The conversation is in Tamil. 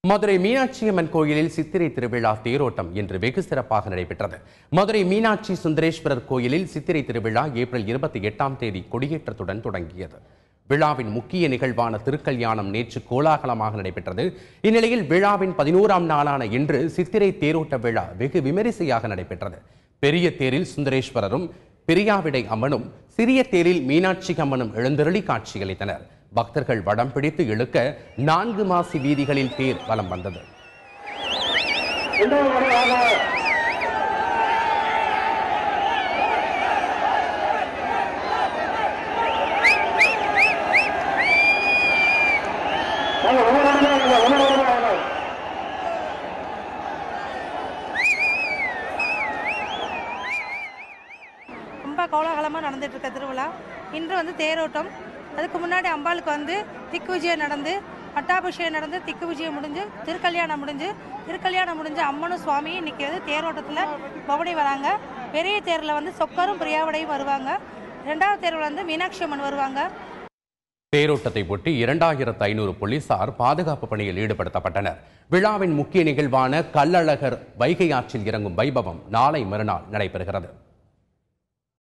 மதுரை மீனாட்சி அம்மன் கோயிலில் சித்திரை திருவிழா தேரோட்டம் இன்று வெகு சிறப்பாக நடைபெற்றது. மதுரை மீனாட்சி சுந்தரேஸ்வரர் கோயிலில் சித்திரை திருவிழா ஏப்ரல் 28ஆம் தேதி கொடியேற்றத்துடன் தொடங்கியது. விழாவின் முக்கிய நிகழ்வான திருக்கல்யாணம் நேற்று கோலாகலமாக நடைபெற்றது. இந்நிலையில் விழாவின் 11ஆம் நாளான இன்று சித்திரை தேரோட்ட விழா வெகு விமரிசையாக நடைபெற்றது. பெரிய தேரில் சுந்தரேஸ்வரரும் பெரியாவிடை அம்மனும், சிறிய தேரில் மீனாட்சி அம்மனும் எழுந்தருளி காட்சியளித்தனர். பக்தர்கள் வடம் பிடித்து இழுக்க 4 மாசி வீதிகளில் தேர் வலம் வந்தது. ரொம்ப கோலாகலமாக நடந்துட்டு இருக்க திருவிழா. இன்று தேரோட்டம். அதுக்கு முன்னாடி அம்பாளுக்கு திக்கு விஜயம் நடந்து, பட்டாபிஷேகம் நடந்து, திக்கு விஜயம் முடிஞ்சு, திருக்கல்யாணம் முடிஞ்சு அம்மனும் சுவாமியும் இன்னைக்கு தேரோட்டத்தில் பவனி வராங்க. பெரிய தேரில் சொக்கரும் பிரியாவிடையும் வருவாங்க. 2வது தேர்வில் மீனாட்சி அம்மன் வருவாங்க. தேரோட்டத்தை ஒட்டி 2500 போலீசார் பாதுகாப்பு பணியில் ஈடுபடுத்தப்பட்டனர். விழாவின் முக்கிய நிகழ்வான கள்ளழகர் வைகை ஆற்றில் இறங்கும் வைபவம் நாளை மறுநாள் நடைபெறுகிறது.